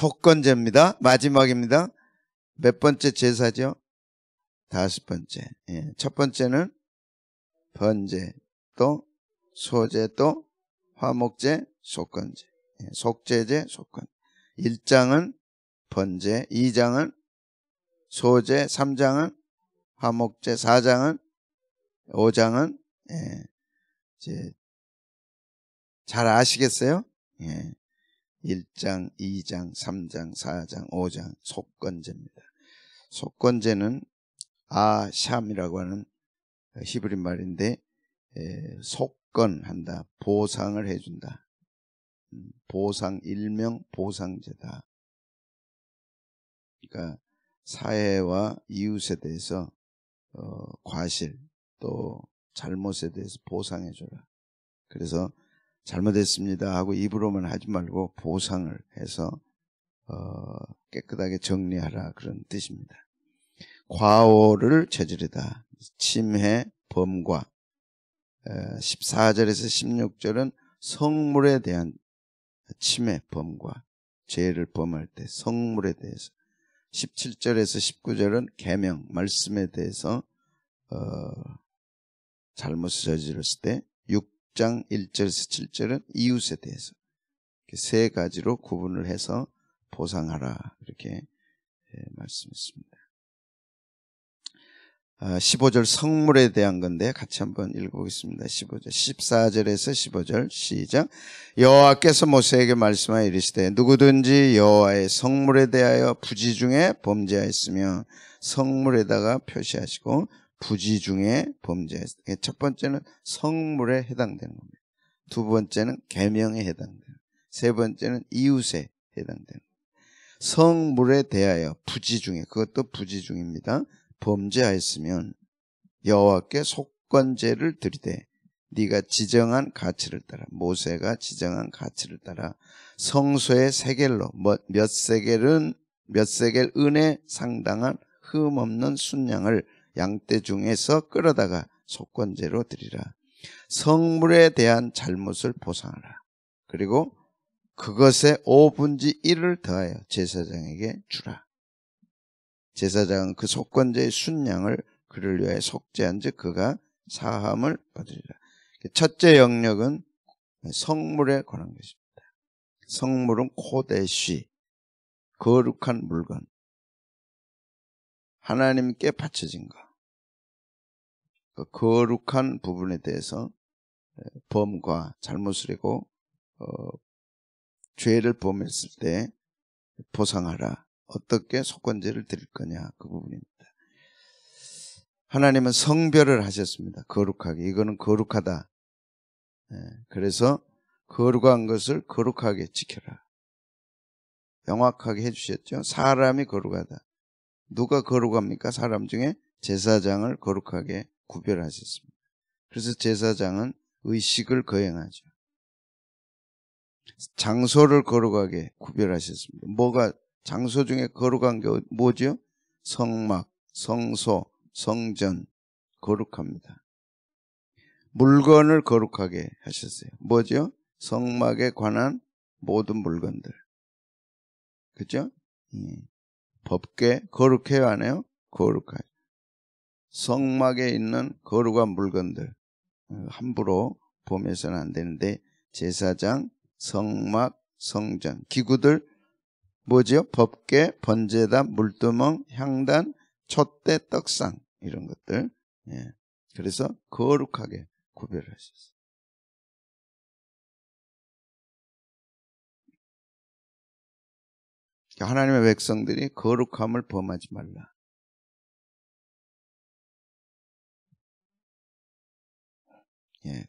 속건제입니다. 마지막입니다. 몇 번째 제사죠? 5번째. 예. 첫 번째는 번제, 또 소제, 또 화목제, 속건제. 예. 속제제, 속건. 1장은 번제, 2장은 소제, 3장은 화목제, 4장은 5장은 예. 이제 잘 아시겠어요? 예. 1장, 2장, 3장, 4장, 5장 속건제입니다. 속건제는 아샴이라고 하는 히브리 말인데 속건한다, 보상을 해준다. 보상, 일명 보상제다. 그러니까 사회와 이웃에 대해서 과실 또 잘못에 대해서 보상해줘라. 그래서 잘못했습니다 하고 입으로만 하지 말고 보상을 해서 깨끗하게 정리하라, 그런 뜻입니다. 과오를 저지르다. 침해, 범과. 14절에서 16절은 성물에 대한 침해, 범과 죄를 범할 때 성물에 대해서. 17절에서 19절은 계명, 말씀에 대해서 잘못을 저질렀을 때. 6장 1절에서 7절은 이웃에 대해서. 세 가지로 구분을 해서 보상하라, 이렇게 말씀했습니다. 15절 성물에 대한 건데 같이 한번 읽어보겠습니다. 15절, 14절에서 15절 시작. 여호와께서 모세에게 말씀하여 이르시되 누구든지 여호와의 성물에 대하여 부지 중에 범죄하였으면 성물에다가 표시하시고 부지 중에 범죄하였으면. 첫 번째는 성물에 해당되는 겁니다. 두 번째는 계명에 해당되는, 세 번째는 이웃에 해당되는. 성물에 대하여 부지 중에, 그것도 부지 중입니다. 범죄하였으면 여호와께 속건제를 드리되 네가 지정한 가치를 따라, 모세가 지정한 가치를 따라 성소의 세겔로, 몇 세겔은 몇 세겔 은에 상당한 흠 없는 순양을 양떼 중에서 끌어다가 속건제로 드리라. 성물에 대한 잘못을 보상하라. 그리고 그것의 5분의 1을 더하여 제사장에게 주라. 제사장은 그 속건제의 순양을 그를 위하여 속죄한 즉 그가 사함을 받으리라. 첫째 영역은 성물에 관한 것입니다. 성물은 코데시, 거룩한 물건, 하나님께 바쳐진 것. 그 거룩한 부분에 대해서 범과 잘못을 하고 죄를 범했을 때 보상하라. 어떻게 속건제를 드릴 거냐, 그 부분입니다. 하나님은 성별을 하셨습니다. 거룩하게. 이거는 거룩하다. 그래서 거룩한 것을 거룩하게 지켜라. 명확하게 해주셨죠. 사람이 거룩하다. 누가 거룩합니까? 사람 중에 제사장을 거룩하게 구별하셨습니다. 그래서 제사장은 의식을 거행하죠. 장소를 거룩하게 구별하셨습니다. 뭐가 장소 중에 거룩한 게 뭐죠? 성막, 성소, 성전, 거룩합니다. 물건을 거룩하게 하셨어요. 뭐죠? 성막에 관한 모든 물건들. 그죠? 법궤 거룩해요, 안 해요? 거룩하죠. 성막에 있는 거룩한 물건들 함부로 범해서는 안 되는데, 제사장, 성막, 성전, 기구들 뭐죠? 법궤, 번제단, 물두멍, 향단, 촛대, 떡상, 이런 것들. 그래서 거룩하게 구별하셨어요. 하나님의 백성들이 거룩함을 범하지 말라.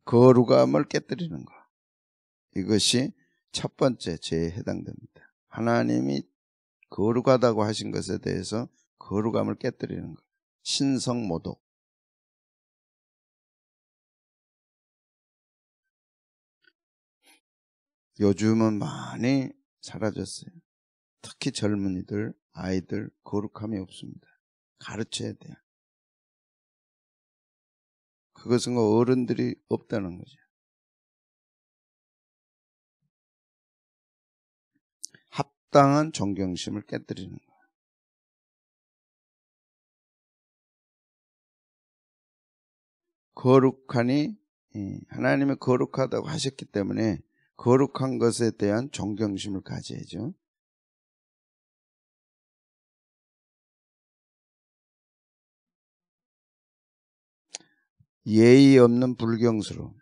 거룩함을 깨뜨리는 것. 이것이 첫 번째 죄에 해당됩니다. 하나님이 거룩하다고 하신 것에 대해서 거룩함을 깨뜨리는 것. 신성모독. 요즘은 많이 사라졌어요. 특히 젊은이들, 아이들 거룩함이 없습니다. 가르쳐야 돼요. 그것은 어른들이 없다는 거죠. 합당한 존경심을 깨뜨리는 거예요. 거룩하니 하나님이 거룩하다고 하셨기 때문에 거룩한 것에 대한 존경심을 가져야죠. 예의 없는 불경스러움.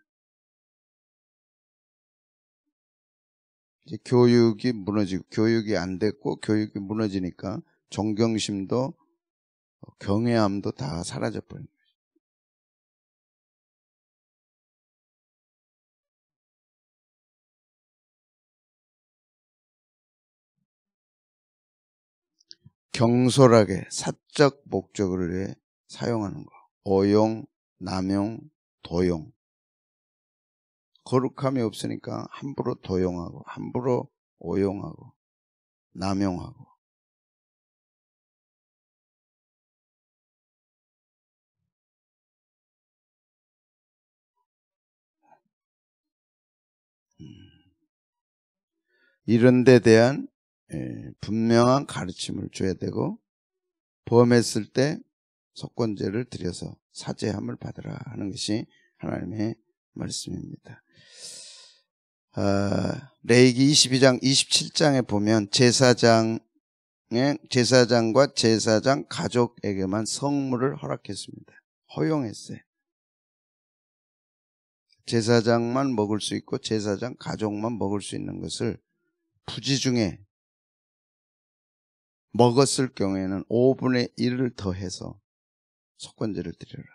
이제 교육이 무너지고 교육이 안 됐고 교육이 무너지니까 존경심도 경외함도 다 사라져 버린 거예요. 경솔하게 사적 목적을 위해 사용하는 거. 오용, 남용, 도용. 거룩함이 없으니까 함부로 도용하고 함부로 오용하고 남용하고. 이런 데 대한 분명한 가르침을 줘야 되고, 범했을 때 속건제를 드려서 사죄함을 받으라 하는 것이 하나님의 말씀입니다. 레위기 22장 27장에 보면 제사장과 제사장 가족에게만 성물을 허락했습니다. 허용했어요. 제사장만 먹을 수 있고 제사장 가족만 먹을 수 있는 것을 부지 중에 먹었을 경우에는 5분의 1을 더해서 속건제를 드려라.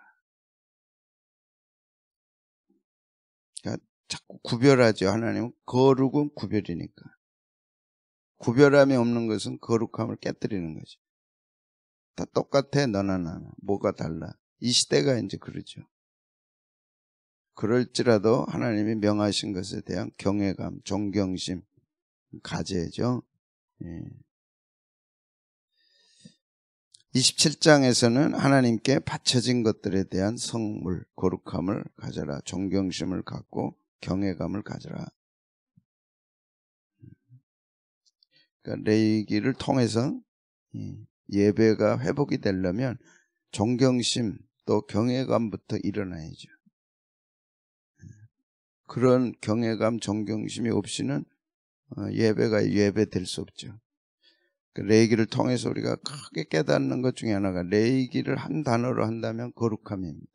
그러니까 자꾸 구별하죠. 하나님은 거룩은 구별이니까. 구별함이 없는 것은 거룩함을 깨뜨리는 거죠. 다 똑같아 너나 나나. 뭐가 달라. 이 시대가 이제 그러죠. 그럴지라도 하나님이 명하신 것에 대한 경외감, 존경심 가져야죠. 27장에서는 하나님께 바쳐진 것들에 대한 성물, 거룩함을 가져라. 존경심을 갖고 경외감을 가져라. 그러니까 레위기를 통해서 예배가 회복이 되려면 존경심 또 경외감부터 일어나야죠. 그런 경외감, 존경심이 없이는 예배가 예배될 수 없죠. 레위기를 통해서 우리가 크게 깨닫는 것 중에 하나가 레위기를 한 단어로 한다면 거룩함입니다.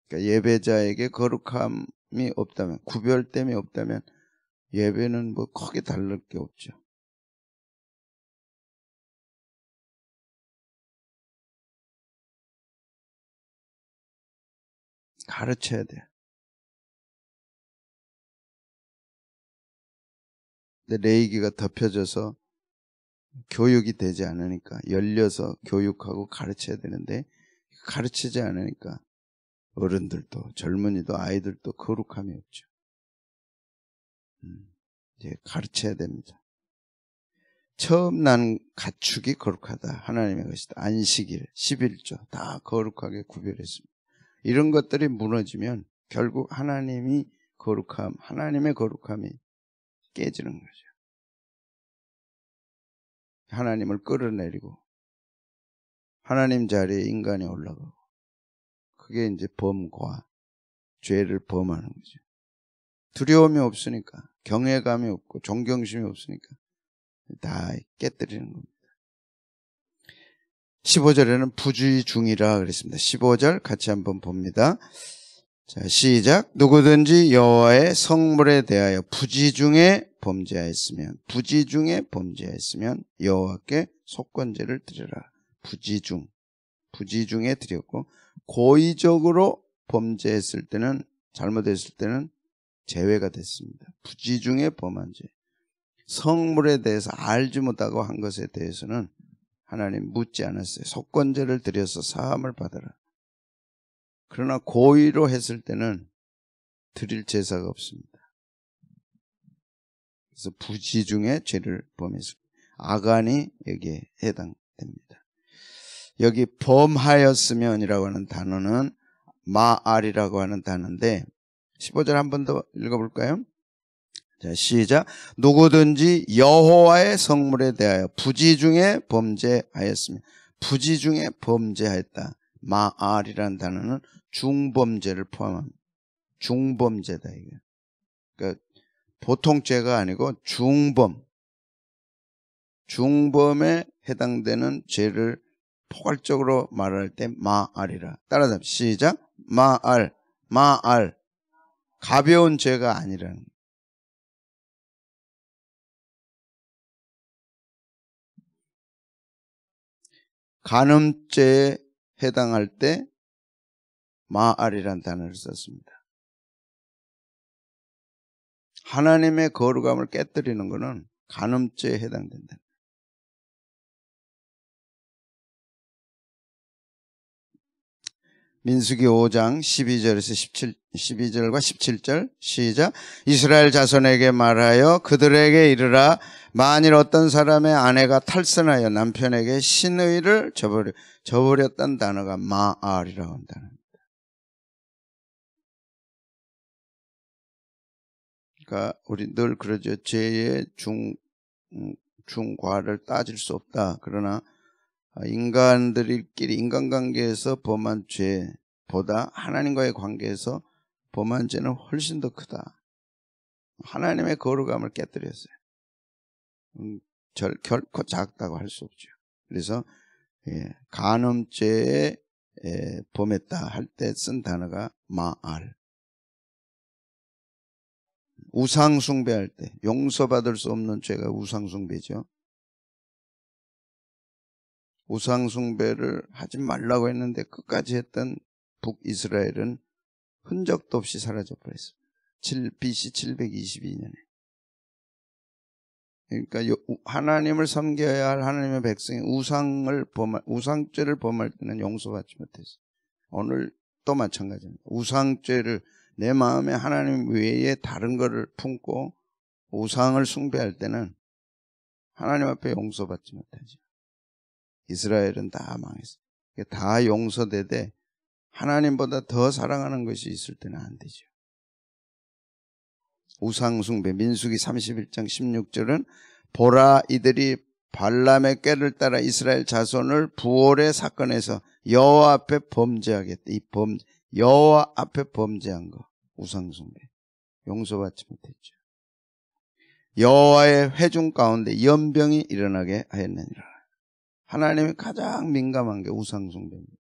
그러니까 예배자에게 거룩함이 없다면, 구별됨이 없다면 예배는 뭐 크게 다를 게 없죠. 가르쳐야 돼요. 근데 레위기가 덮여져서 교육이 되지 않으니까, 열려서 교육하고 가르쳐야 되는데 가르치지 않으니까 어른들도 젊은이도 아이들도 거룩함이 없죠. 이제 가르쳐야 됩니다. 처음 난 가축이 거룩하다. 하나님의 것이다. 안식일, 11조 다 거룩하게 구별했습니다. 이런 것들이 무너지면 결국 하나님의 거룩함이 깨지는 거죠. 하나님을 끌어내리고 하나님 자리에 인간이 올라가고, 그게 이제 범과 죄를 범하는 거죠. 두려움이 없으니까, 경외감이 없고 존경심이 없으니까 다 깨뜨리는 겁니다. 15절에는 부주의 중이라 그랬습니다. 15절 같이 한번 봅니다. 자, 시작. 누구든지 여호와의 성물에 대하여 부지 중에 범죄하였으면 여호와께 속건제를 드려라. 부지 중에 드렸고, 고의적으로 범죄했을 때는, 잘못했을 때는 제외가 됐습니다. 부지 중에 범한 죄. 성물에 대해서 알지 못하고 한 것에 대해서는 하나님 묻지 않았어요. 속건제를 드려서 사함을 받아라. 그러나 고의로 했을 때는 드릴 제사가 없습니다. 그래서 부지 중에 죄를 범했습니다. 아간이 여기에 해당됩니다. 여기 범하였으면이라고 하는 단어는 마알이라고 하는 단어인데, 15절 한 번 더 읽어볼까요? 자, 시작. 누구든지 여호와의 성물에 대하여 부지 중에 범죄하였으면, 부지 중에 범죄하였다. 마알이라는 단어는 중범죄를 포함합니다. 중범죄다 이게. 그러니까 보통 죄가 아니고 중범에 해당되는 죄를 포괄적으로 말할 때 마알이라. 따라서 시작. 마알. 가벼운 죄가 아니라는 거예요. 간음죄에 해당할 때 마알이라는 단어를 썼습니다. 하나님의 거룩함을 깨뜨리는 것은 간음죄에 해당된다. 민수기 5장 12절과 17절 시작. 이스라엘 자손에게 말하여 그들에게 이르라. 만일 어떤 사람의 아내가 탈선하여 남편에게 신의를 저버렸다는 단어가 마알이라고 한다는. 그러니까 우리 늘 그러죠. 죄의 중과를 따질 수 없다. 그러나 인간들끼리 인간관계에서 범한 죄보다 하나님과의 관계에서 범한 죄는 훨씬 더 크다. 하나님의 거룩함을 깨뜨렸어요. 결코 작다고 할 수 없죠. 그래서 간음죄에 범했다 할 때 쓴 단어가 마알. 우상숭배할 때 용서받을 수 없는 죄가 우상숭배죠. 우상숭배를 하지 말라고 했는데 끝까지 했던 북이스라엘은 흔적도 없이 사라져버렸습니다. BC 722년에. 그러니까 하나님을 섬겨야 할 하나님의 백성이 우상죄를 범할 때는 용서받지 못했어요. 오늘 또 마찬가지입니다. 우상죄를 내 마음에 하나님 외에 다른 것을 품고 우상을 숭배할 때는 하나님 앞에 용서받지 못하죠. 이스라엘은 다 망했어요. 다 용서되되 하나님보다 더 사랑하는 것이 있을 때는 안 되죠. 우상숭배 민수기 31장 16절은 보라 이들이 발람의 꾀를 따라 이스라엘 자손을 부올의 사건에서 여호와 앞에 범죄하겠다. 여호와 앞에 범죄한 거 우상숭배 용서받지 못했죠. 여호와의 회중 가운데 연병이 일어나게 하였느니라. 하나님이 가장 민감한 게 우상숭배입니다.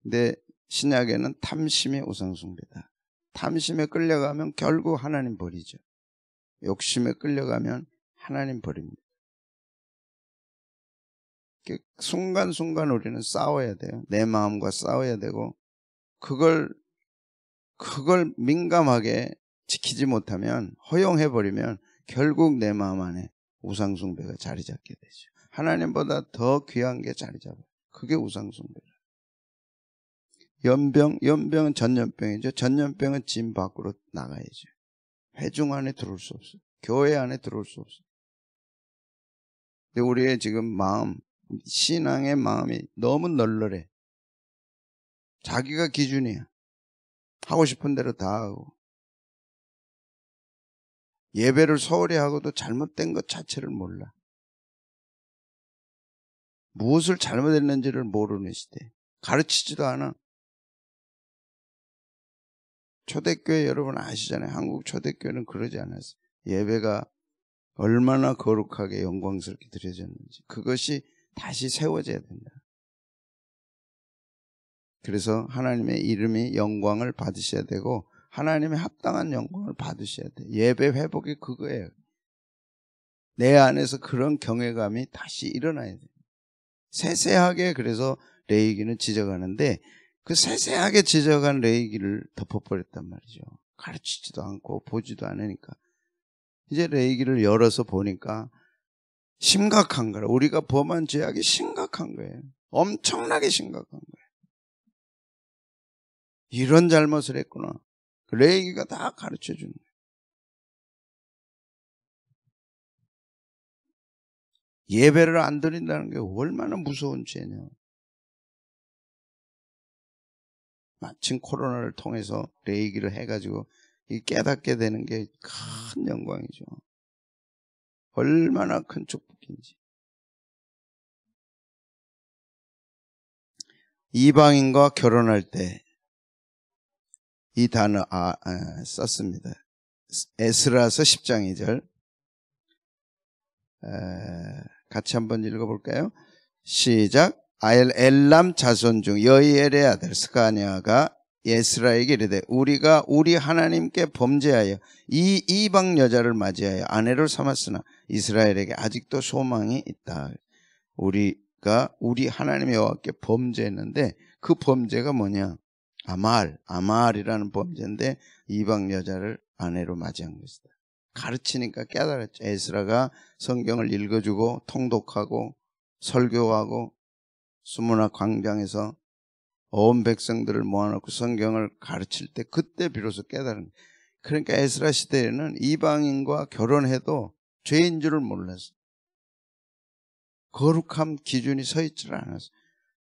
근데 신약에는 탐심이 우상숭배다. 탐심에 끌려가면 결국 하나님 버리죠. 욕심에 끌려가면 하나님 버립니다. 순간순간 우리는 싸워야 돼요. 내 마음과 싸워야 되고 그걸 민감하게 지키지 못하면 허용해버리면 결국 내 마음 안에 우상숭배가 자리 잡게 되죠. 하나님보다 더 귀한 게 자리 잡아요. 그게 우상숭배예요. 연병은 전염병이죠. 전염병은 집 밖으로 나가야죠. 회중 안에 들어올 수 없어요. 교회 안에 들어올 수 없어요. 근데 우리의 지금 신앙의 마음이 너무 널널해. 자기가 기준이야. 하고 싶은 대로 다 하고. 예배를 소홀히 하고도 잘못된 것 자체를 몰라. 무엇을 잘못했는지를 모르는 시대. 가르치지도 않아. 초대교회 여러분 아시잖아요. 한국 초대교회는 그러지 않았어요. 예배가 얼마나 거룩하게 영광스럽게 드려졌는지 그것이 다시 세워져야 된다. 그래서 하나님의 이름이 영광을 받으셔야 되고 하나님의 합당한 영광을 받으셔야 돼요. 예배 회복이 그거예요. 내 안에서 그런 경외감이 다시 일어나야 돼요. 세세하게 그래서 레위기는 지적하는데 그 세세하게 지적한 레위기를 덮어버렸단 말이죠. 가르치지도 않고 보지도 않으니까. 이제 레위기를 열어서 보니까 심각한 거라. 우리가 범한 죄악이 심각한 거예요. 엄청나게 심각한 거예요. 이런 잘못을 했구나. 레위기가 다 가르쳐 주는 거예요. 예배를 안 드린다는 게 얼마나 무서운 죄냐. 마침 코로나를 통해서 레위기를 해가지고 이 깨닫게 되는 게 큰 영광이죠. 얼마나 큰 축복인지. 이방인과 결혼할 때 이 단어 썼습니다. 에스라서 10장 2절. 같이 한번 읽어볼까요? 시작. 엘람 자손 중 여이엘의 아들 스가냐가 에스라에게 이르되 우리가 우리 하나님께 범죄하여 이 이방 여자를 맞이하여 아내로 삼았으나 이스라엘에게 아직도 소망이 있다. 우리가 우리 하나님 여호와께 범죄했는데 그 범죄가 뭐냐? 아말이라는 범죄인데 이방 여자를 아내로 맞이한 것이다. 가르치니까 깨달았죠. 에스라가 성경을 읽어주고 통독하고 설교하고 수문학 광장에서 온 백성들을 모아놓고 성경을 가르칠 때 그때 비로소 깨달은 거예요. 그러니까 에스라 시대에는 이방인과 결혼해도 죄인 줄을 몰랐어요. 거룩함 기준이 서 있질 않았어요.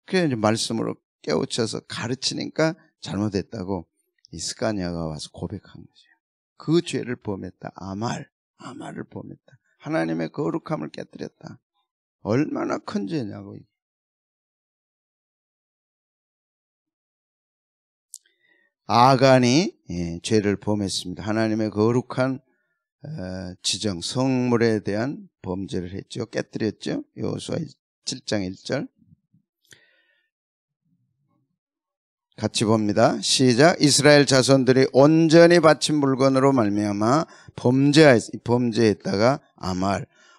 그래서 이제 말씀으로 깨우쳐서 가르치니까 잘못했다고 이 스가냐가 와서 고백한 거죠. 그 죄를 범했다. 아말을 범했다. 하나님의 거룩함을 깨뜨렸다. 얼마나 큰 죄냐고. 아간이 죄를 범했습니다. 하나님의 거룩한 지정, 성물에 대한 범죄를 했죠. 깨뜨렸죠. 여호수아 7장 1절. 같이 봅니다. 시작. 이스라엘 자손들이 온전히 바친 물건으로 말미암아 범죄했다가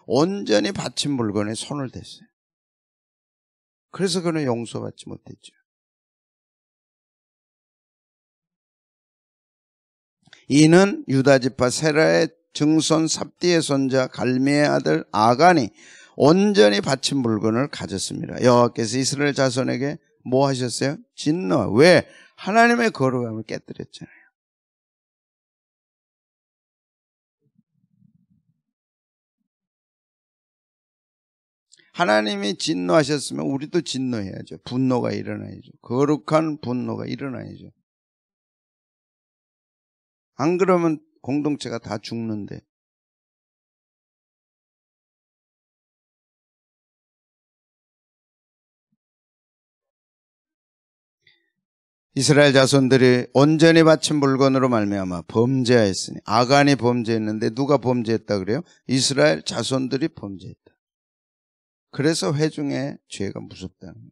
온전히 바친 물건에 손을 댔어요. 그래서 그는 용서받지 못했죠. 이는 유다 지파 세라의 증손 삽디의 손자 갈미의 아들 아간이 온전히 바친 물건을 가졌습니다. 여호와께서 이스라엘 자손에게 뭐 하셨어요? 진노. 왜? 하나님의 거룩함을 깨뜨렸잖아요. 하나님이 진노하셨으면 우리도 진노해야죠. 분노가 일어나야죠. 거룩한 분노가 일어나야죠. 안 그러면 공동체가 다 죽는데. 이스라엘 자손들이 온전히 바친 물건으로 말미암아 범죄하였으니 아간이 범죄했는데 누가 범죄했다 그래요? 이스라엘 자손들이 범죄했다. 그래서 회중의 죄가 무섭다는 거예요.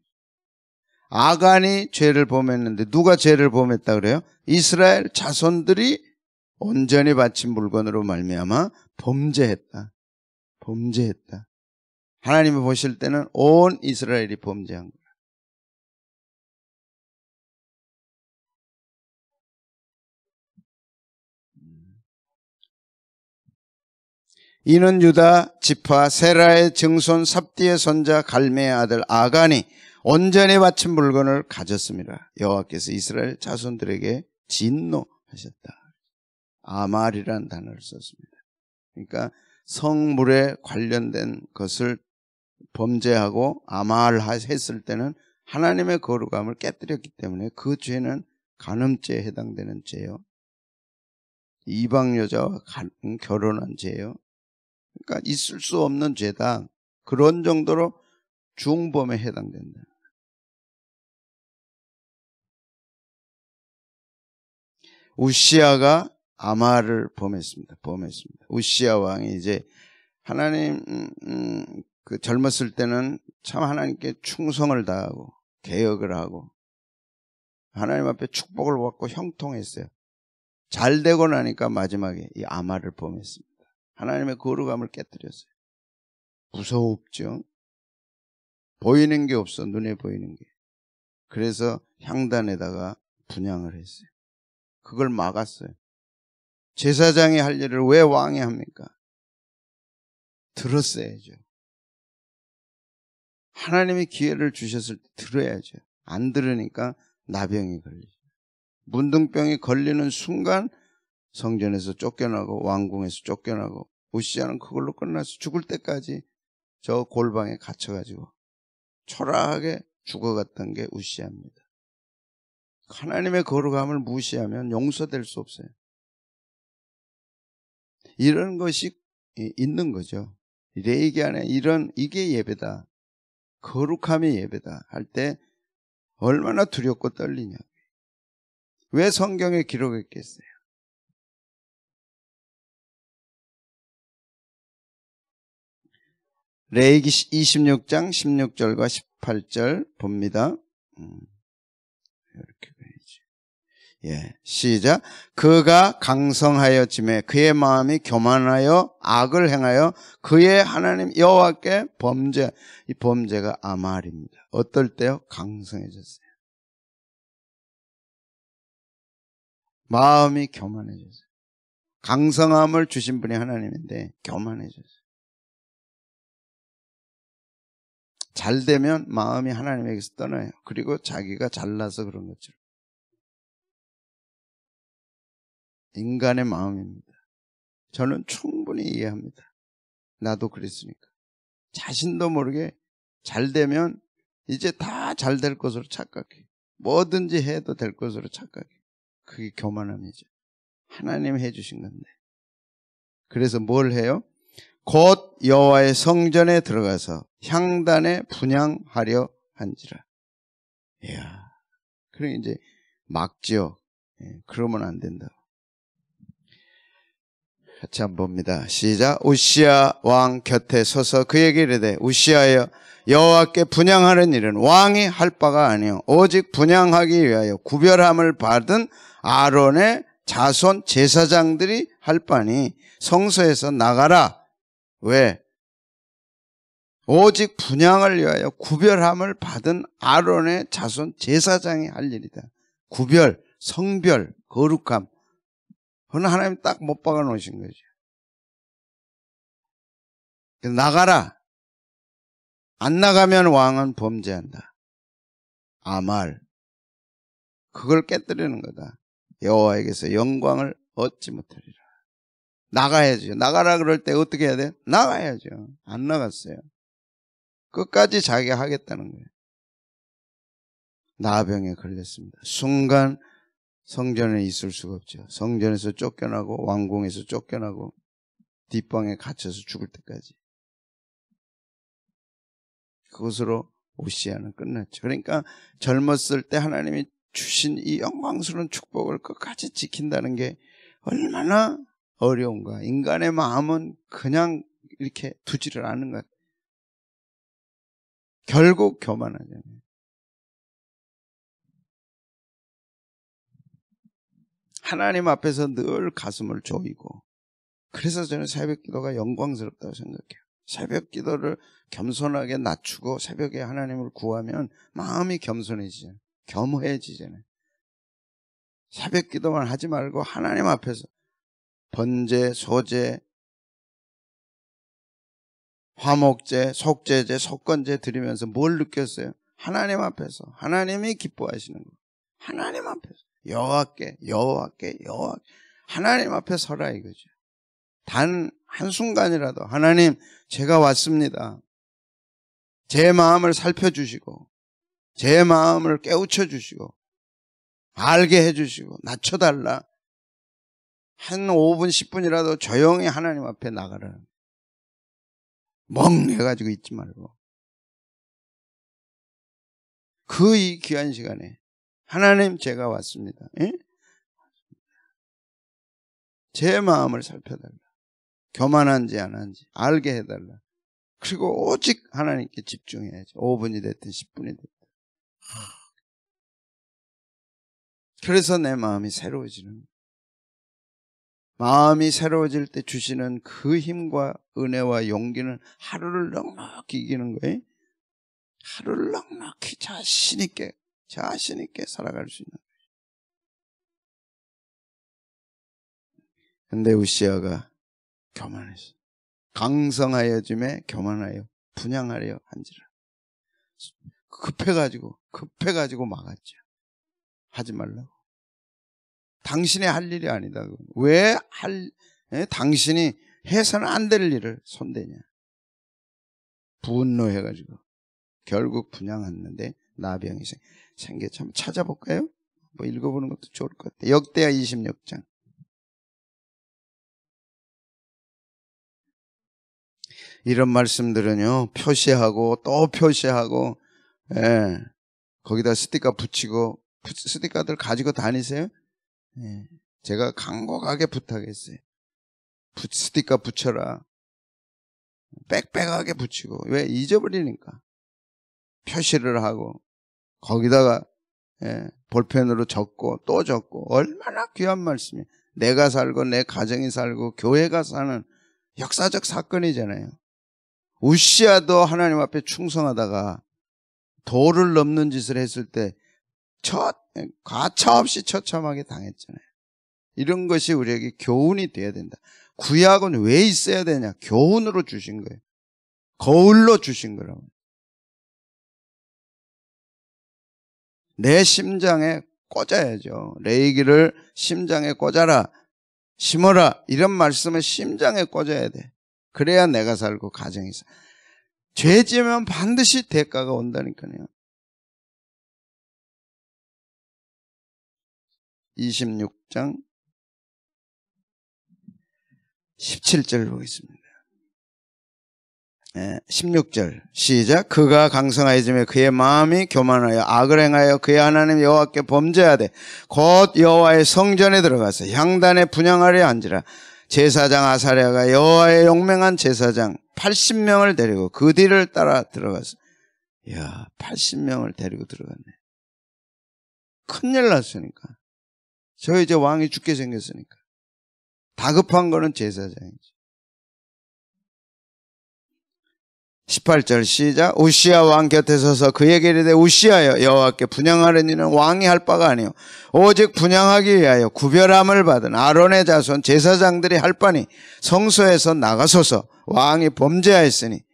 아간이 죄를 범했는데 누가 죄를 범했다 그래요? 이스라엘 자손들이 온전히 바친 물건으로 말미암아 범죄했다. 하나님이 보실 때는 온 이스라엘이 범죄한 거예요. 이는 유다 지파 세라의 증손 삽디의 손자 갈메의 아들 아간이 온전히 바친 물건을 가졌습니다. 여호와께서 이스라엘 자손들에게 진노하셨다. 아말이라는 단어를 썼습니다. 그러니까 성물에 관련된 것을 범죄하고 아말했을 때는 하나님의 거룩함을 깨뜨렸기 때문에 그 죄는 간음죄에 해당되는 죄요. 이방 여자와 결혼한 죄요. 그러니까 있을 수 없는 죄다. 그런 정도로 중범에 해당된다. 우시아가 아말을 범했습니다. 우시아 왕이 이제 하나님 그 젊었을 때는 참 하나님께 충성을 다하고 개혁을 하고 하나님 앞에 축복을 받고 형통했어요. 잘 되고 나니까 마지막에 이 아말을 범했습니다. 하나님의 거룩함을 깨뜨렸어요. 무섭죠? 보이는 게 없어. 눈에 보이는 게. 그래서 향단에다가 분향을 했어요. 그걸 막았어요. 제사장이 할 일을 왜 왕이 합니까? 들었어야죠. 하나님이 기회를 주셨을 때 들어야죠. 안 들으니까 나병이 걸리죠. 문둥병이 걸리는 순간 성전에서 쫓겨나고 왕궁에서 쫓겨나고 우시아는 그걸로 끝나서 죽을 때까지 저 골방에 갇혀가지고 초라하게 죽어갔던 게 우시아입니다. 하나님의 거룩함을 무시하면 용서될 수 없어요. 이런 것이 있는 거죠. 레이기 안에 이게 예배다. 거룩함이 예배다 할 때 얼마나 두렵고 떨리냐. 왜 성경에 기록했겠어요? 레위기 26장 16절과 18절 봅니다. 이렇게 봐야지. 예, 시작. 그가 강성하였지매 그의 마음이 교만하여 악을 행하여 그의 하나님 여호와께 이 범죄가 아말입니다. 어떨 때요? 강성해졌어요. 마음이 교만해졌어요. 강성함을 주신 분이 하나님인데 교만해졌어요. 잘 되면 마음이 하나님에게서 떠나요. 그리고 자기가 잘나서 그런 것처럼. 인간의 마음입니다. 저는 충분히 이해합니다. 나도 그랬으니까. 자신도 모르게 잘 되면 이제 다 잘 될 것으로 착각해. 뭐든지 해도 될 것으로 착각해. 그게 교만함이죠. 하나님 해주신 건데. 그래서 뭘 해요? 곧 여호와의 성전에 들어가서 향단에 분향하려 한지라. 이야, 그래 이제 막지요. 그러면 안 된다. 같이 한번 봅니다. 시작. 우시야 왕 곁에 서서 그에게 이르되 우시야여 여호와께 분향하는 일은 왕이 할 바가 아니요 오직 분향하기 위하여 구별함을 받은 아론의 자손 제사장들이 할 바니 성소에서 나가라. 왜? 오직 분향을 위하여 구별함을 받은 아론의 자손 제사장이 할 일이다. 구별, 성별, 거룩함. 그건 하나님 딱 못 박아 놓으신 거죠. 나가라. 안 나가면 왕은 범죄한다. 아말. 그걸 깨뜨리는 거다. 여호와에게서 영광을 얻지 못하리라. 나가야죠. 나가라 그럴 때 어떻게 해야 돼? 나가야죠. 안 나갔어요. 끝까지 자기가 하겠다는 거예요. 나병에 걸렸습니다. 순간 성전에 있을 수가 없죠. 성전에서 쫓겨나고 왕궁에서 쫓겨나고 뒷방에 갇혀서 죽을 때까지. 그것으로 오시아는 끝났죠. 그러니까 젊었을 때 하나님이 주신 이 영광스러운 축복을 끝까지 지킨다는 게 얼마나 어려운가. 인간의 마음은 그냥 이렇게 두지를 않는 것 같아요. 결국 교만하잖아요. 하나님 앞에서 늘 가슴을 조이고, 그래서 저는 새벽 기도가 영광스럽다고 생각해요. 새벽 기도를 겸손하게 낮추고 새벽에 하나님을 구하면 마음이 겸손해지잖아요. 겸허해지잖아요. 새벽 기도만 하지 말고 하나님 앞에서 번제, 소제, 화목제, 속제제, 속건제 드리면서 뭘 느꼈어요? 하나님 앞에서 하나님이 기뻐하시는 거. 하나님 앞에서 여호와께 하나님 앞에 서라 이거죠. 단 한순간이라도 하나님 제가 왔습니다. 제 마음을 살펴주시고 제 마음을 깨우쳐 주시고 알게 해주시고 낮춰달라. 한 5분 10분이라도 조용히 하나님 앞에 나가라. 멍해가지고 있지 말고 그 이 귀한 시간에 하나님 제가 왔습니다. 예? 제 마음을 살펴달라. 교만한지 안 한지 알게 해달라. 그리고 오직 하나님께 집중해야지. 5분이 됐든 10분이 됐든. 그래서 내 마음이 새로워지는 거예요. 마음이 새로워질 때 주시는 그 힘과 은혜와 용기는 하루를 넉넉히 이기는 거예요. 하루를 넉넉히 자신 있게 살아갈 수 있는 거예요. 근데 우시아가 교만했어. 강성하여짐에 교만하여 분향하려 한지라. 급해가지고 막았죠. 하지 말라고. 당신이 할 일이 아니다. 왜 당신이 해서는 안 될 일을 손대냐. 분노해가지고 결국 분향했는데 나병이 생겼죠. 한번 찾아볼까요? 뭐 읽어보는 것도 좋을 것 같아요. 역대하 26장. 이런 말씀들은요, 표시하고 또 표시하고, 예, 거기다 스티커 붙이고, 스티커들 가지고 다니세요? 예, 제가 간곡하게 부탁했어요. 스티커 붙여라. 빽빽하게 붙이고. 왜? 잊어버리니까. 표시를 하고, 거기다가, 예, 볼펜으로 적고, 또 적고, 얼마나 귀한 말씀이에요. 내가 살고, 내 가정이 살고, 교회가 사는 역사적 사건이잖아요. 우시아도 하나님 앞에 충성하다가 도를 넘는 짓을 했을 때 가차없이 처참하게 당했잖아요. 이런 것이 우리에게 교훈이 돼야 된다. 구약은 왜 있어야 되냐? 교훈으로 주신 거예요. 거울로 주신 거라고. 내 심장에 꽂아야죠. 레이기를 심장에 꽂아라. 심어라. 이런 말씀을 심장에 꽂아야 돼. 그래야 내가 살고 가정이 살. 죄 지으면 반드시 대가가 온다니까요. 26장 17절 보겠습니다. 16절 시작. 그가 강성하여지며 그의 마음이 교만하여 악을 행하여 그의 하나님 여호와께 범죄하되 곧 여호와의 성전에 들어가서 향단에 분향하려 한지라. 제사장 아사랴가 여호와의 용맹한 제사장 80명을 데리고 그 뒤를 따라 들어가서, 이야, 80명을 데리고 들어갔네. 큰일 났으니까. 저 이제 왕이 죽게 생겼으니까. 다급한 거는 제사장이지. 18절 시작. 우시아 왕 곁에 서서 그에게 이르되 우시아여, 여호와께 분향하려는 이는 왕이 할 바가 아니요 오직 분향하기 위하여 구별함을 받은 아론의 자손 제사장들이 할 바니 성소에서 나가소서. 왕이 범죄하였으니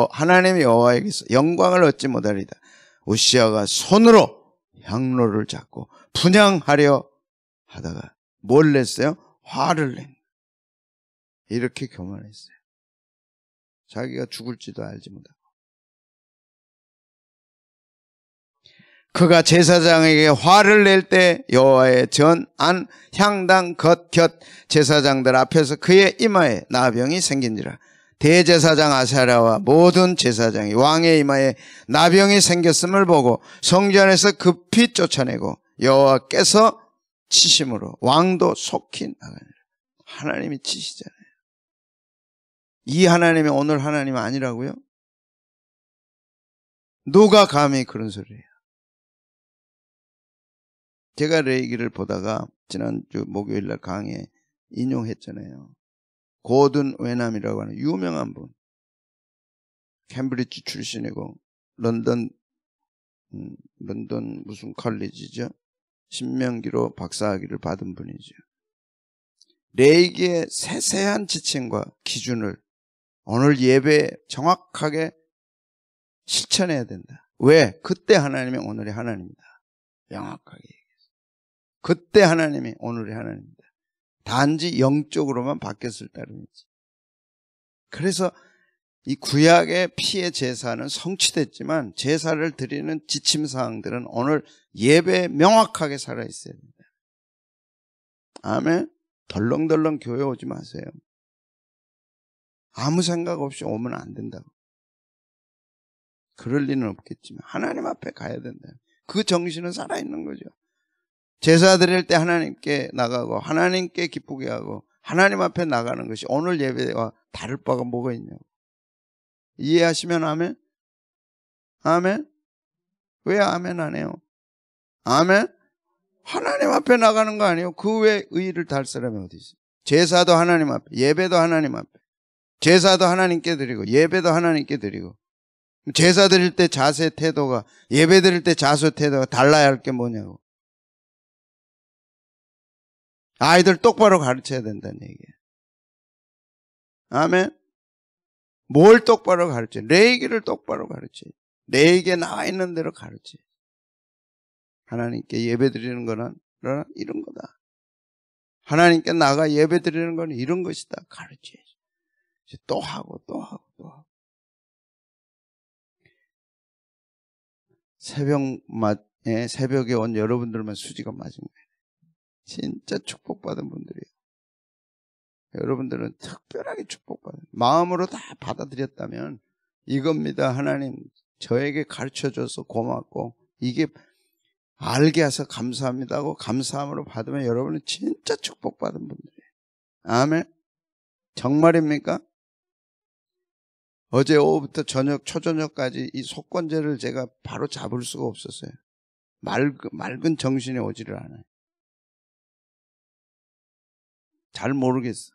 하나님 여호와에게서 영광을 얻지 못하리다. 우시아가 손으로 향로를 잡고 분향하려 하다가 뭘 냈어요? 화를 낸. 이렇게 교만했어요. 자기가 죽을지도 알지 못하고. 그가 제사장에게 화를 낼 때 여호와의 전 안 향당 겉 제사장들 앞에서 그의 이마에 나병이 생긴지라. 대제사장 아사랴와 모든 제사장이 왕의 이마에 나병이 생겼음을 보고 성전에서 급히 쫓아내고 여호와께서 치심으로 왕도 속히 나가니라. 하나님이 치시잖아요. 이 하나님이 오늘 하나님 아니라고요? 누가 감히 그런 소리예요? 제가 레이기를 보다가 지난주 목요일날 강의에 인용했잖아요. 고든 웨남이라고 하는 유명한 분, 캠브리지 출신이고 런던 무슨 컬리지죠? 신명기로 박사학위를 받은 분이죠. 레이기의 세세한 지침과 기준을 오늘 예배에 정확하게 실천해야 된다. 왜? 그때 하나님이 오늘의 하나님이다. 명확하게 얘기했어요. 그때 하나님이 오늘의 하나님이다. 단지 영적으로만 바뀌었을 따름이지. 그래서 이 구약의 피의 제사는 성취됐지만 제사를 드리는 지침사항들은 오늘 예배에 명확하게 살아있어야 된다. 아멘. 덜렁덜렁 교회 오지 마세요. 아무 생각 없이 오면 안 된다고. 그럴 리는 없겠지만 하나님 앞에 가야 된다. 그 정신은 살아있는 거죠. 제사 드릴 때 하나님께 나가고 하나님께 기쁘게 하고 하나님 앞에 나가는 것이 오늘 예배와 다를 바가 뭐가 있냐고. 이해하시면 아멘? 아멘? 왜 아멘 안 해요? 아멘? 하나님 앞에 나가는 거 아니에요? 그 외에 의의를 달 사람이 어디 있어요? 제사도 하나님 앞에, 예배도 하나님 앞에. 제사도 하나님께 드리고 예배도 하나님께 드리고. 제사 드릴 때 자세 태도가, 예배 드릴 때 자세 태도가 달라야 할 게 뭐냐고. 아이들 똑바로 가르쳐야 된다는 얘기예요. 아멘? 뭘 똑바로 가르쳐요? 레이기를 똑바로 가르쳐요. 레이기에 나와 있는 대로 가르쳐요. 하나님께 예배 드리는 거는 이런 거다. 하나님께 나가 예배 드리는 건 이런 것이다. 가르쳐야죠. 또 하고 또 하고 또 하고. 새벽에 온 여러분들만 수지가 맞은 거예요. 진짜 축복받은 분들이에요. 여러분들은 특별하게 축복받아요. 마음으로 다 받아들였다면 이겁니다. 하나님 저에게 가르쳐줘서 고맙고 이게 알게 해서 감사합니다 하고 감사함으로 받으면 여러분은 진짜 축복받은 분들이에요. 아멘. 정말입니까? 어제 오후부터 초저녁까지 이 속건제를 제가 바로 잡을 수가 없었어요. 맑은 정신이 오지를 않아요. 잘 모르겠어.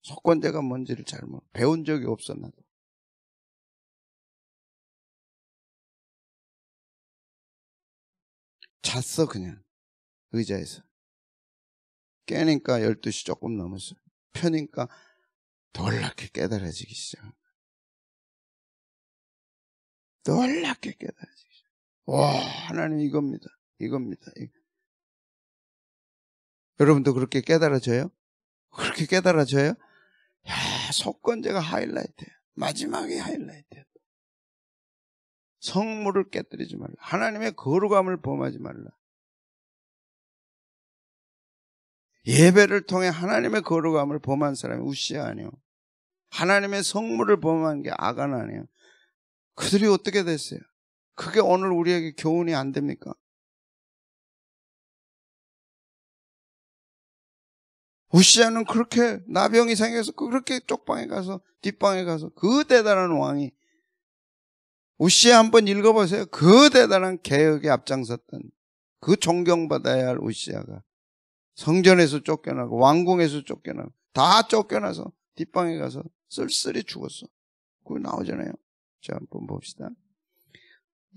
속건제가 뭔지를 잘 모르. 배운 적이 없어 나도. 잤어 그냥 의자에서. 깨니까 12시 조금 넘었어. 펴니까 놀랍게 깨달아지기 시작. 놀랍게 깨달아지기 시작. 와, 하나님 이겁니다. 이겁니다. 여러분도 그렇게 깨달아져요? 그렇게 깨달아져요? 야, 속건제가 하이라이트예요. 마지막에 하이라이트예요. 성물을 깨뜨리지 말라. 하나님의 거룩함을 범하지 말라. 예배를 통해 하나님의 거룩함을 범한 사람이 우시야 아니에요. 하나님의 성물을 범한 게 아간 아니에요. 그들이 어떻게 됐어요? 그게 오늘 우리에게 교훈이 안 됩니까? 우시야는 그렇게 나병이 생겨서 그렇게 쪽방에 가서 뒷방에 가서 그 대단한 왕이 우시야 한번 읽어보세요. 그 대단한 개혁에 앞장섰던 그 존경받아야 할 우시야가 성전에서 쫓겨나고 왕궁에서 쫓겨나고 다 쫓겨나서 뒷방에 가서 쓸쓸히 죽었어. 그거 나오잖아요. 자, 한번 봅시다.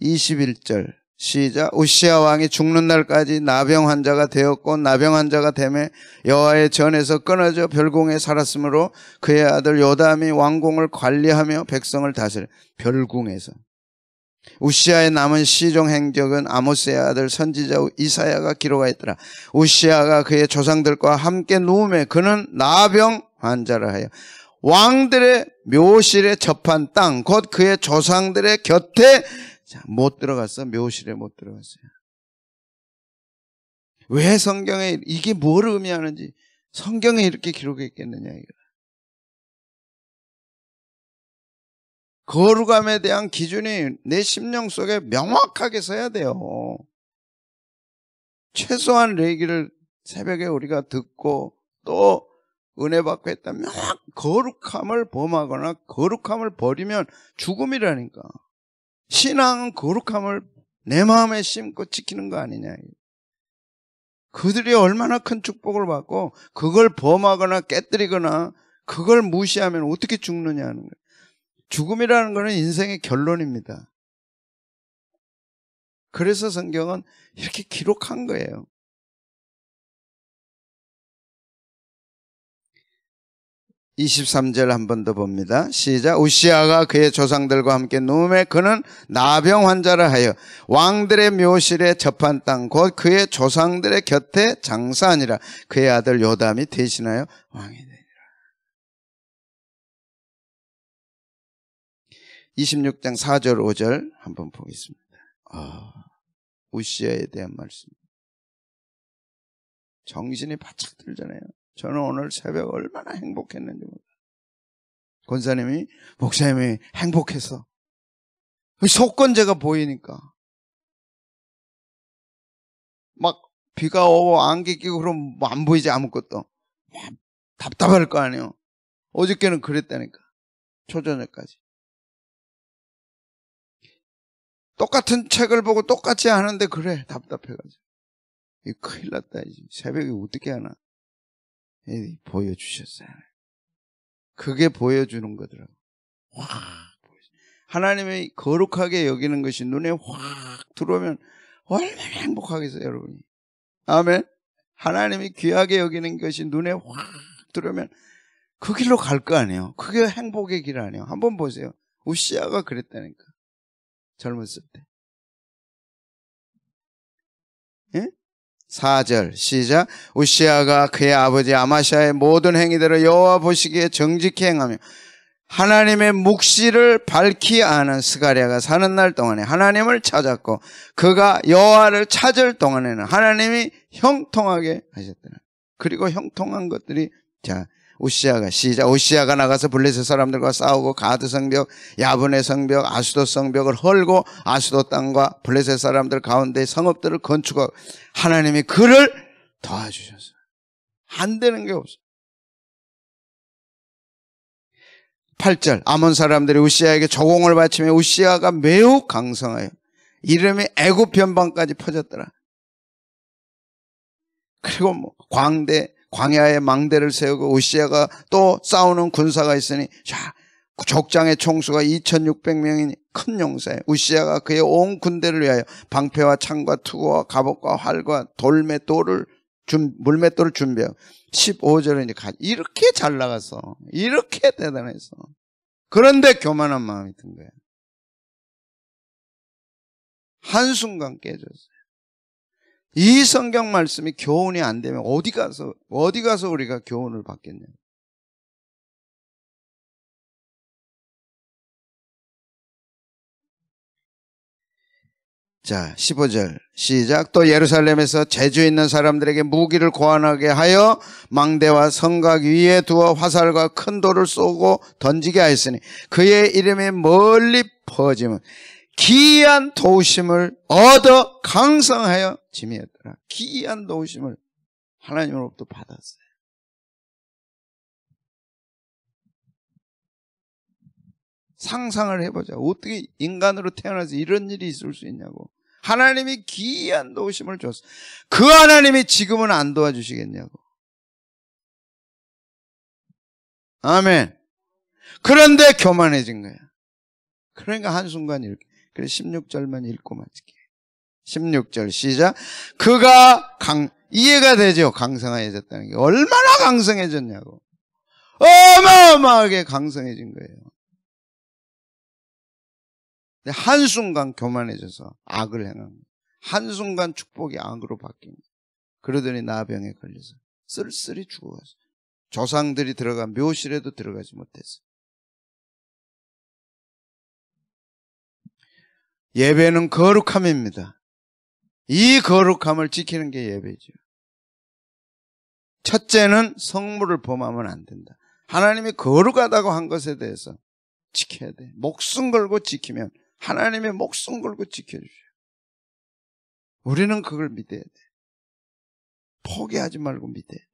21절 시작. 우시야 왕이 죽는 날까지 나병 환자가 되었고 나병 환자가 되매 여호와의 전에서 끊어져 별궁에 살았으므로 그의 아들 요담이 왕궁을 관리하며 백성을 다스려. 별궁에서. 우시야의 남은 시종 행적은 아모스의 아들 선지자 이사야가 기록하였더라. 우시야가 그의 조상들과 함께 누우매 그는 나병 환자라 하여 왕들의 묘실에 접한 땅 곧 그의 조상들의 곁에 못 들어갔어. 묘실에 못 들어갔어요. 왜 성경에 이게 뭘 의미하는지 성경에 이렇게 기록했겠느냐 이거. 거룩함에 대한 기준이 내 심령 속에 명확하게 서야 돼요. 최소한 레기를 새벽에 우리가 듣고 또 은혜 받고 했다면 거룩함을 범하거나 거룩함을 버리면 죽음이라니까. 신앙은 거룩함을 내 마음에 심고 지키는 거 아니냐. 그들이 얼마나 큰 축복을 받고 그걸 범하거나 깨뜨리거나 그걸 무시하면 어떻게 죽느냐 하는 거예요. 죽음이라는 것은 인생의 결론입니다. 그래서 성경은 이렇게 기록한 거예요. 23절 한 번 더 봅니다. 시작. 우시야가 그의 조상들과 함께 누우매 그는 나병 환자라 하여 왕들의 묘실에 접한 땅 곧 그의 조상들의 곁에 장사하니라. 그의 아들 요담이 대신하여 왕이 되니라. 26장 4절 5절 한번 보겠습니다. 우시야에 대한 말씀. 정신이 바짝 들잖아요. 저는 오늘 새벽 얼마나 행복했는지 몰라요. 권사님이 목사님이 행복해서 속건제가 보이니까 막 비가 오고 안개 끼고 그러면 안 보이지 아무것도. 답답할 거 아니에요. 어저께는 그랬다니까. 초저녁까지. 똑같은 책을 보고 똑같이 하는데 그래 답답해가지고. 이 큰일 났다. 새벽에 어떻게 하나. 보여주셨어요. 그게 보여주는 거더라고. 하나님이 거룩하게 여기는 것이 눈에 확 들어오면 얼마나 행복하겠어요, 여러분이. 아멘. 하나님이 귀하게 여기는 것이 눈에 확 들어오면 그 길로 갈 거 아니에요. 그게 행복의 길 아니에요. 한번 보세요. 우시야가 그랬다니까. 젊었을 때. 예? 4절 시작. 우시야가 그의 아버지 아마샤의 모든 행위대로 여호와 보시기에 정직히 행하며 하나님의 묵시를 밝히 아는 스가랴가 사는 날 동안에 하나님을 찾았고 그가 여호와를 찾을 동안에는 하나님이 형통하게 하셨더라. 그리고 형통한 것들이 자 우시아가 시작. 우시아가 나가서 블레셋 사람들과 싸우고 가드 성벽, 야분의 성벽, 아수도 성벽을 헐고 아수도 땅과 블레셋 사람들 가운데 성읍들을 건축하고 하나님이 그를 도와주셨어요. 안 되는 게 없어요. 8절 아몬 사람들이 우시아에게 조공을 바치며 우시아가 매우 강성하여 이름이 애굽 변방까지 퍼졌더라. 그리고 뭐 광야에 망대를 세우고 우시아가 또 싸우는 군사가 있으니 자 족장의 총수가 2600명이니 큰 용사예요. 우시아가 그의 온 군대를 위하여 방패와 창과 투구와 갑옷과 활과 물맷돌을 준비하고 15절에 이제 이렇게 잘 나가서 이렇게 대단해서 그런데 교만한 마음이 든 거예요. 한순간 깨졌어요. 이 성경 말씀이 교훈이 안 되면 어디 가서 우리가 교훈을 받겠냐. 자, 15절 시작. 또 예루살렘에서 재주 있는 사람들에게 무기를 고안하게 하여 망대와 성곽 위에 두어 화살과 큰 돌을 쏘고 던지게 하였으니 그의 이름이 멀리 퍼지면 기이한 도우심을 얻어 강성하여 지미었더라. 기이한 도우심을 하나님으로부터 받았어요. 상상을 해보자. 어떻게 인간으로 태어나서 이런 일이 있을 수 있냐고. 하나님이 기이한 도우심을 줬어. 그 하나님이 지금은 안 도와주시겠냐고. 아멘. 그런데 교만해진 거야. 그러니까 한순간 이렇게. 그래서 16절만 읽고 마칠게요. 16절 시작. 그가 이해가 되죠. 강성해졌다는 게. 얼마나 강성해졌냐고. 어마어마하게 강성해진 거예요. 한순간 교만해져서 악을 행한 거예요. 한순간 축복이 악으로 바뀐 거예요. 그러더니 나병에 걸려서 쓸쓸히 죽어갔어요. 조상들이 들어간 묘실에도 들어가지 못했어요. 예배는 거룩함입니다. 이 거룩함을 지키는 게 예배죠. 첫째는 성물을 범하면 안 된다. 하나님이 거룩하다고 한 것에 대해서 지켜야 돼. 목숨 걸고 지키면 하나님의 목숨 걸고 지켜주셔요. 우리는 그걸 믿어야 돼. 포기하지 말고 믿어야 돼.